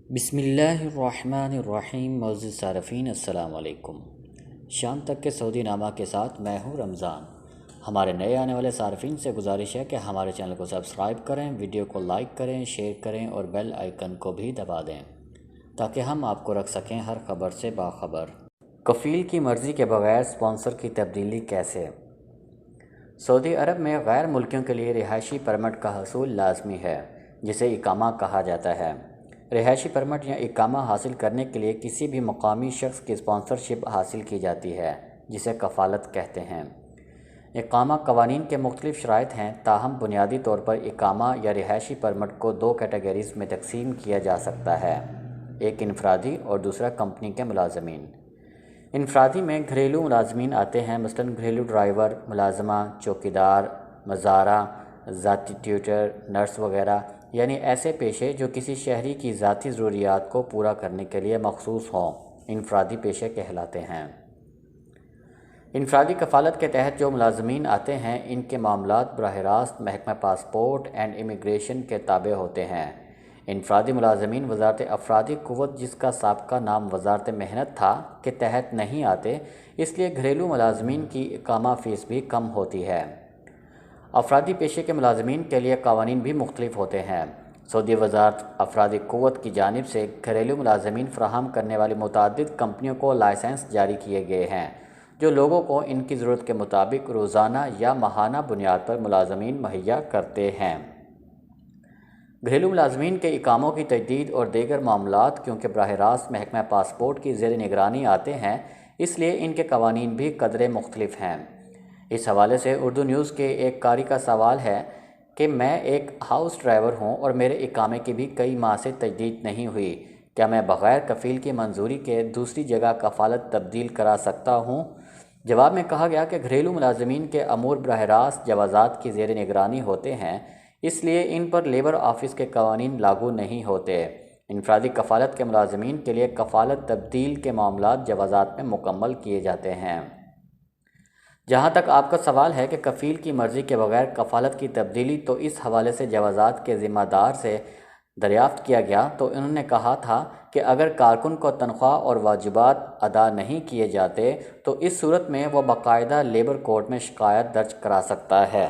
بسم اللہ الرحمن الرحیم۔ معزز صارفین السلام علیکم۔ شام تک کے سعودی نامہ کے ساتھ میں ہوں رمضان۔ ہمارے نئے آنے والے صارفین سے گزارش ہے کہ ہمارے چینل کو سبسکرائب کریں، ویڈیو کو لائک کریں، شیئر کریں اور بیل آئیکن کو بھی دبا دیں تاکہ ہم آپ کو رکھ سکیں ہر خبر سے باخبر۔ کفیل کی مرضی کے بغیر اسپانسر کی تبدیلی کیسے؟ سعودی عرب میں غیر ملکیوں کے لیے رہائشی پرمٹ کا حصول لازمی ہے، جسے اقامہ کہا جاتا ہے۔ رہائشی پرمٹ یا اقامہ حاصل کرنے کے لیے کسی بھی مقامی شخص کی اسپانسرشپ حاصل کی جاتی ہے، جسے کفالت کہتے ہیں۔ اقامہ قوانین کے مختلف شرائط ہیں، تاہم بنیادی طور پر اقامہ یا رہائشی پرمٹ کو دو کیٹیگریز میں تقسیم کیا جا سکتا ہے، ایک انفرادی اور دوسرا کمپنی کے ملازمین۔ انفرادی میں گھریلو ملازمین آتے ہیں، مثلاً گھریلو ڈرائیور، ملازمہ، چوکیدار، مزارع، ذاتی ٹیوٹر، نرس وغیرہ، یعنی ایسے پیشے جو کسی شہری کی ذاتی ضروریات کو پورا کرنے کے لیے مخصوص ہوں، انفرادی پیشے کہلاتے ہیں۔ انفرادی کفالت کے تحت جو ملازمین آتے ہیں، ان کے معاملات براہ راست محکمہ پاسپورٹ اینڈ امیگریشن کے تابع ہوتے ہیں۔ انفرادی ملازمین وزارت افرادی قوت، جس کا سابقہ نام وزارت محنت تھا، کے تحت نہیں آتے، اس لیے گھریلو ملازمین کی اقامہ فیس بھی کم ہوتی ہے۔ افرادی پیشے کے ملازمین کے لیے قوانین بھی مختلف ہوتے ہیں۔ سعودی وزارت افرادی قوت کی جانب سے گھریلو ملازمین فراہم کرنے والی متعدد کمپنیوں کو لائسنس جاری کیے گئے ہیں، جو لوگوں کو ان کی ضرورت کے مطابق روزانہ یا ماہانہ بنیاد پر ملازمین مہیا کرتے ہیں۔ گھریلو ملازمین کے اقاموں کی تجدید اور دیگر معاملات کیونکہ براہ راست محکمہ پاسپورٹ کی زیر نگرانی آتے ہیں، اس لیے ان کے قوانین بھی قدرے مختلف ہیں۔ اس حوالے سے اردو نیوز کے ایک قاری کا سوال ہے کہ میں ایک ہاؤس ڈرائیور ہوں اور میرے اقامے کی بھی کئی ماہ سے تجدید نہیں ہوئی، کیا میں بغیر کفیل کی منظوری کے دوسری جگہ کفالت تبدیل کرا سکتا ہوں؟ جواب میں کہا گیا کہ گھریلو ملازمین کے امور براہ راست جوازات کی زیر نگرانی ہوتے ہیں، اس لیے ان پر لیبر آفس کے قوانین لاگو نہیں ہوتے۔ انفرادی کفالت کے ملازمین کے لیے کفالت تبدیل کے معاملات جوازات میں مکمل کیے جاتے ہیں۔ جہاں تک آپ کا سوال ہے کہ کفیل کی مرضی کے بغیر کفالت کی تبدیلی، تو اس حوالے سے جوازات کے ذمہ دار سے دریافت کیا گیا تو انہوں نے کہا تھا کہ اگر کارکن کو تنخواہ اور واجبات ادا نہیں کیے جاتے تو اس صورت میں وہ باقاعدہ لیبر کورٹ میں شکایت درج کرا سکتا ہے،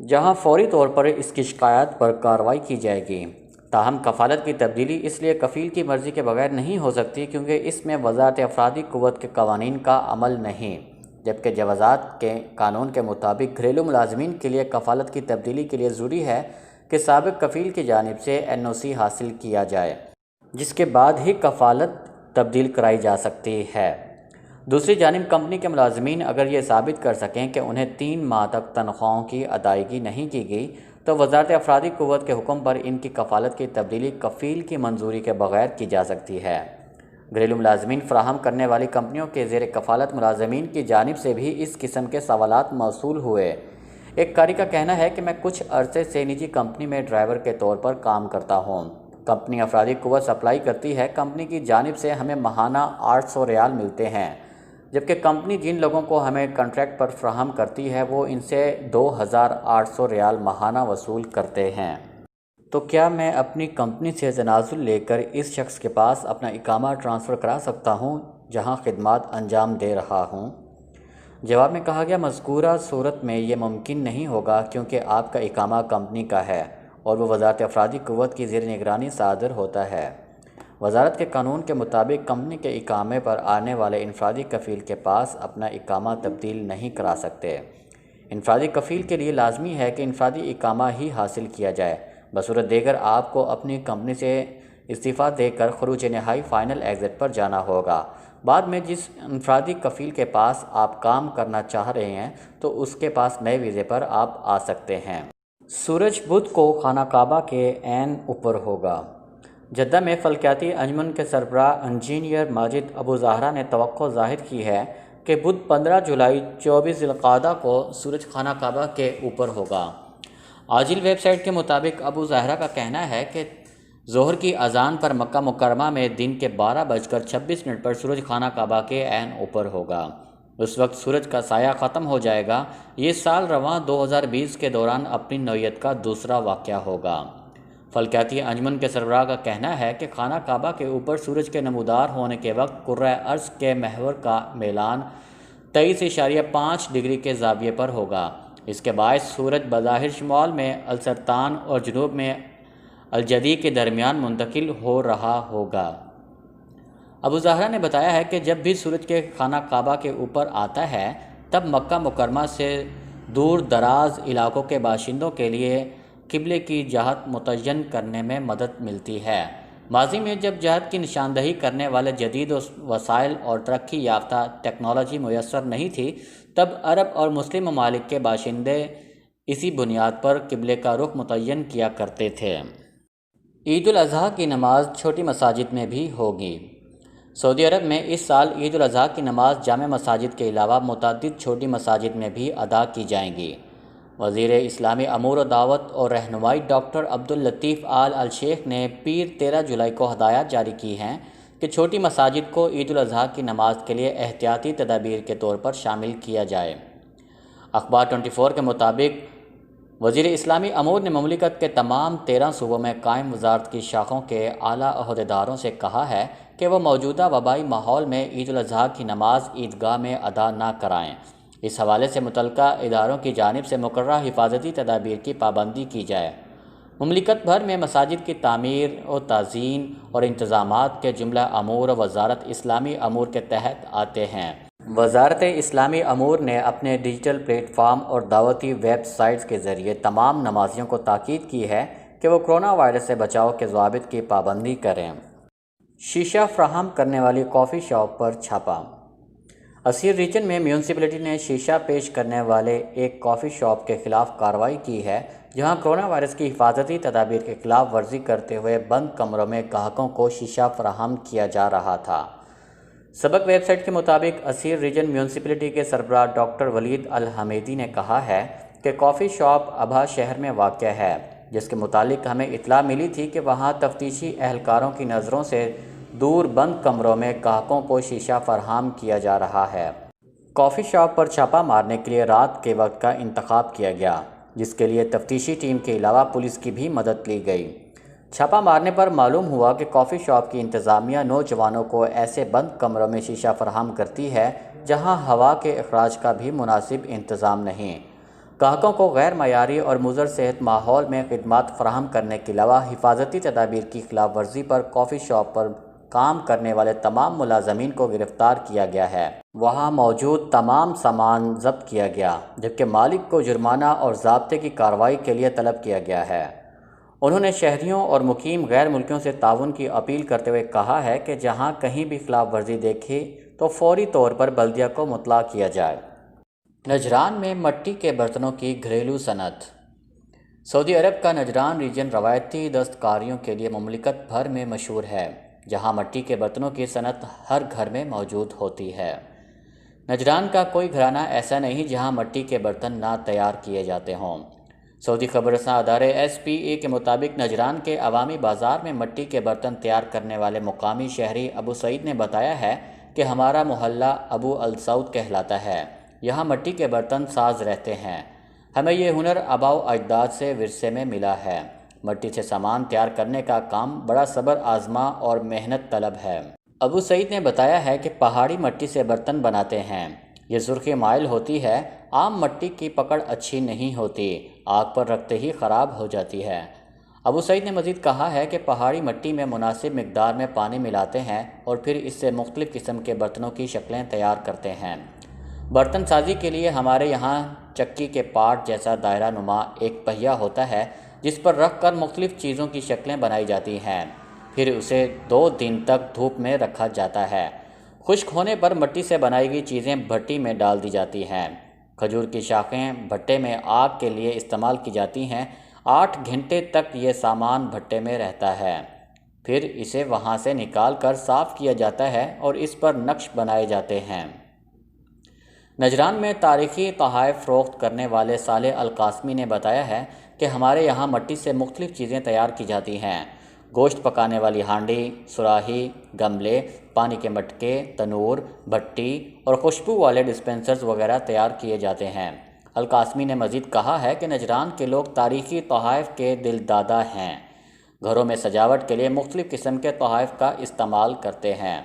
جہاں فوری طور پر اس کی شکایت پر کارروائی کی جائے گی۔ تاہم کفالت کی تبدیلی اس لیے کفیل کی مرضی کے بغیر نہیں ہو سکتی کیونکہ اس میں وزارت افرادی قوت کے قوانین کا عمل نہیں، جبکہ جوازات کے قانون کے مطابق گھریلو ملازمین کے لیے کفالت کی تبدیلی کے لیے ضروری ہے کہ سابق کفیل کی جانب سے NOC حاصل کیا جائے، جس کے بعد ہی کفالت تبدیل کرائی جا سکتی ہے۔ دوسری جانب کمپنی کے ملازمین اگر یہ ثابت کر سکیں کہ انہیں 3 ماہ تک تنخواہوں کی ادائیگی نہیں کی گئی تو وزارت افرادی قوت کے حکم پر ان کی کفالت کی تبدیلی کفیل کی منظوری کے بغیر کی جا سکتی ہے۔ گھریلو ملازمین فراہم کرنے والی کمپنیوں کے زیر کفالت ملازمین کی جانب سے بھی اس قسم کے سوالات موصول ہوئے۔ ایک قاری کا کہنا ہے کہ میں کچھ عرصے سے نجی کمپنی میں ڈرائیور کے طور پر کام کرتا ہوں۔ کمپنی افرادی قوت سپلائی کرتی ہے، کمپنی کی جانب سے ہمیں ماہانہ 800 ریال ملتے ہیں، جبکہ کمپنی جن لوگوں کو ہمیں کنٹریکٹ پر فراہم کرتی ہے وہ ان سے 2800 ریال ماہانہ وصول کرتے ہیں۔ تو کیا میں اپنی کمپنی سے تنازل لے کر اس شخص کے پاس اپنا اقامہ ٹرانسفر کرا سکتا ہوں جہاں خدمات انجام دے رہا ہوں؟ جواب میں کہا گیا مذکورہ صورت میں یہ ممکن نہیں ہوگا کیونکہ آپ کا اقامہ کمپنی کا ہے اور وہ وزارت افرادی قوت کی زیر نگرانی صادر ہوتا ہے۔ وزارت کے قانون کے مطابق کمپنی کے اقامے پر آنے والے انفرادی کفیل کے پاس اپنا اقامہ تبدیل نہیں کرا سکتے۔ انفرادی کفیل کے لیے لازمی ہے کہ انفرادی اقامہ ہی حاصل کیا جائے، بصورت دیگر آپ کو اپنی کمپنی سے استعفیٰ دے کر خروج نہائی فائنل ایگزٹ پر جانا ہوگا۔ بعد میں جس انفرادی کفیل کے پاس آپ کام کرنا چاہ رہے ہیں تو اس کے پاس نئے ویزے پر آپ آ سکتے ہیں۔ سورج بدھ کو خانہ کعبہ کے عین اوپر ہوگا۔ جدہ میں فلکیاتی انجمن کے سربراہ انجینئر ماجد ابو زہرا نے توقع ظاہر کی ہے کہ بدھ 15 جولائی 24 ذی القعدہ کو سورج خانہ کعبہ کے اوپر ہوگا۔ عاجل ویب سائٹ کے مطابق ابو زہرا کا کہنا ہے کہ ظہر کی اذان پر مکہ مکرمہ میں دن کے 12:26 پر سورج خانہ کعبہ کے عین اوپر ہوگا۔ اس وقت سورج کا سایہ ختم ہو جائے گا۔ یہ سال رواں 2020 کے دوران اپنی نوعیت کا دوسرا واقعہ ہوگا۔ فلکیاتی انجمن کے سربراہ کا کہنا ہے کہ خانہ کعبہ کے اوپر سورج کے نمودار ہونے کے وقت کرۂ ارض کے محور کا میلان 23.5 ڈگری کے زاویے پر ہوگا۔ اس کے باعث سورج بظاہر شمال میں السرطان اور جنوب میں الجدی کے درمیان منتقل ہو رہا ہوگا۔ ابو زہرا نے بتایا ہے کہ جب بھی سورج کے خانہ کعبہ کے اوپر آتا ہے تب مکہ مکرمہ سے دور دراز علاقوں کے باشندوں کے لیے قبلے کی جہت متعین کرنے میں مدد ملتی ہے۔ ماضی میں جب جہت کی نشاندہی کرنے والے جدید وسائل اور ترقی یافتہ ٹیکنالوجی میسر نہیں تھی تب عرب اور مسلم ممالک کے باشندے اسی بنیاد پر قبلے کا رخ متعین کیا کرتے تھے۔ عید الاضحیٰ کی نماز چھوٹی مساجد میں بھی ہوگی۔ سعودی عرب میں اس سال عید الاضحیٰ کی نماز جامع مساجد کے علاوہ متعدد چھوٹی مساجد میں بھی ادا کی جائیں گی۔ وزیر اسلامی امور و دعوت اور رہنمائی ڈاکٹر عبداللطیف آل الشیخ نے پیر 13 جولائی کو ہدایات جاری کی ہیں کہ چھوٹی مساجد کو عید الاضحیٰ کی نماز کے لیے احتیاطی تدابیر کے طور پر شامل کیا جائے۔ اخبار 24 کے مطابق وزیر اسلامی امور نے مملکت کے تمام 13 صوبوں میں قائم وزارت کی شاخوں کے اعلیٰ عہدیداروں سے کہا ہے کہ وہ موجودہ وبائی ماحول میں عید الاضحیٰ کی نماز عیدگاہ میں ادا نہ کرائیں۔ اس حوالے سے متعلقہ اداروں کی جانب سے مقررہ حفاظتی تدابیر کی پابندی کی جائے۔ مملکت بھر میں مساجد کی تعمیر و تزئین اور انتظامات کے جملہ امور وزارت اسلامی امور کے تحت آتے ہیں۔ وزارت اسلامی امور نے اپنے ڈیجیٹل پلیٹ فارم اور دعوتی ویب سائٹس کے ذریعے تمام نمازیوں کو تاکید کی ہے کہ وہ کرونا وائرس سے بچاؤ کے ضوابط کی پابندی کریں۔ شیشہ فراہم کرنے والی کافی شاپ پر چھاپہ۔ اسیر ریجن میں میونسپلٹی نے شیشہ پیش کرنے والے ایک کافی شاپ کے خلاف کارروائی کی ہے جہاں کرونا وائرس کی حفاظتی تدابیر کے خلاف ورزی کرتے ہوئے بند کمروں میں گاہکوں کو شیشہ فراہم کیا جا رہا تھا۔ سبق ویب سائٹ کے مطابق اسیر ریجن میونسپلٹی کے سربراہ ڈاکٹر ولید الحمیدی نے کہا ہے کہ کافی شاپ ابھا شہر میں واقع ہے، جس کے متعلق ہمیں اطلاع ملی تھی کہ وہاں تفتیشی اہلکاروں کی نظروں سے دور بند کمروں میں گاہکوں کو شیشہ فراہم کیا جا رہا ہے۔ کافی شاپ پر چھاپہ مارنے کے لیے رات کے وقت کا انتخاب کیا گیا، جس کے لیے تفتیشی ٹیم کے علاوہ پولیس کی بھی مدد لی گئی۔ چھاپہ مارنے پر معلوم ہوا کہ کافی شاپ کی انتظامیہ نوجوانوں کو ایسے بند کمروں میں شیشہ فراہم کرتی ہے جہاں ہوا کے اخراج کا بھی مناسب انتظام نہیں۔ گاہکوں کو غیر معیاری اور مضر صحت ماحول میں خدمات فراہم کرنے کے علاوہ حفاظتی تدابیر کی خلاف ورزی پر کافی شاپ پر کام کرنے والے تمام ملازمین کو گرفتار کیا گیا ہے۔ وہاں موجود تمام سامان ضبط کیا گیا، جبکہ مالک کو جرمانہ اور ضابطے کی کارروائی کے لیے طلب کیا گیا ہے۔ انہوں نے شہریوں اور مقیم غیر ملکیوں سے تعاون کی اپیل کرتے ہوئے کہا ہے کہ جہاں کہیں بھی خلاف ورزی دیکھی تو فوری طور پر بلدیہ کو مطلع کیا جائے۔ نجران میں مٹی کے برتنوں کی گھریلو صنعت۔ سعودی عرب کا نجران ریجن روایتی دستکاریوں کے لیے مملکت بھر میں مشہور ہے، جہاں مٹی کے برتنوں کی صنعت ہر گھر میں موجود ہوتی ہے۔ نجران کا کوئی گھرانہ ایسا نہیں جہاں مٹی کے برتن نہ تیار کیے جاتے ہوں۔ سعودی خبر رساں ادارے SPA کے مطابق نجران کے عوامی بازار میں مٹی کے برتن تیار کرنے والے مقامی شہری ابو سعید نے بتایا ہے کہ ہمارا محلہ ابو السعود کہلاتا ہے، یہاں مٹی کے برتن ساز رہتے ہیں، ہمیں یہ ہنر آباء و اجداد سے ورثے میں ملا ہے۔ مٹی سے سامان تیار کرنے کا کام بڑا صبر آزما اور محنت طلب ہے۔ ابو سعید نے بتایا ہے کہ پہاڑی مٹی سے برتن بناتے ہیں، یہ سرخی مائل ہوتی ہے، عام مٹی کی پکڑ اچھی نہیں ہوتی، آگ پر رکھتے ہی خراب ہو جاتی ہے۔ ابو سعید نے مزید کہا ہے کہ پہاڑی مٹی میں مناسب مقدار میں پانی ملاتے ہیں اور پھر اس سے مختلف قسم کے برتنوں کی شکلیں تیار کرتے ہیں۔ برتن سازی کے لیے ہمارے یہاں چکی کے پارٹ جیسا دائرہ نما ایک پہیہ ہوتا ہے جس پر رکھ کر مختلف چیزوں کی شکلیں بنائی جاتی ہیں، پھر اسے 2 دن تک دھوپ میں رکھا جاتا ہے۔ خشک ہونے پر مٹی سے بنائی گئی چیزیں بھٹی میں ڈال دی جاتی ہیں۔ کھجور کی شاخیں بھٹے میں آگ کے لیے استعمال کی جاتی ہیں۔ 8 گھنٹے تک یہ سامان بھٹے میں رہتا ہے، پھر اسے وہاں سے نکال کر صاف کیا جاتا ہے اور اس پر نقش بنائے جاتے ہیں۔ نجران میں تاریخی تحائف فروخت کرنے والے صالح القاسمی نے بتایا ہے کہ ہمارے یہاں مٹی سے مختلف چیزیں تیار کی جاتی ہیں، گوشت پکانے والی ہانڈی، سراہی، گملے، پانی کے مٹکے، تنور، بھٹی اور خوشبو والے ڈسپنسرز وغیرہ تیار کیے جاتے ہیں۔ القاسمی نے مزید کہا ہے کہ نجران کے لوگ تاریخی تحائف کے دل دادہ ہیں۔ گھروں میں سجاوٹ کے لیے مختلف قسم کے تحائف کا استعمال کرتے ہیں۔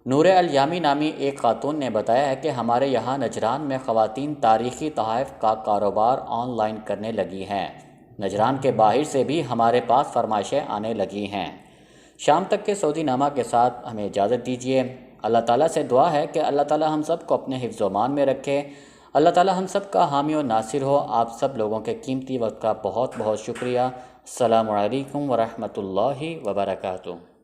نور الیامی نامی ایک خاتون نے بتایا ہے کہ ہمارے یہاں نجران میں خواتین تاریخی تحائف کا کاروبار آن لائن کرنے لگی ہیں۔ نجران کے باہر سے بھی ہمارے پاس فرمائشیں آنے لگی ہیں۔ شام تک کے سعودی نامہ کے ساتھ ہمیں اجازت دیجیے۔ اللہ تعالیٰ سے دعا ہے کہ اللہ تعالیٰ ہم سب کو اپنے حفظ و امان میں رکھے۔ اللہ تعالیٰ ہم سب کا حامی و ناصر ہو۔ آپ سب لوگوں کے قیمتی وقت کا بہت بہت شکریہ۔ السلام علیکم ورحمۃ اللہ وبرکاتہ۔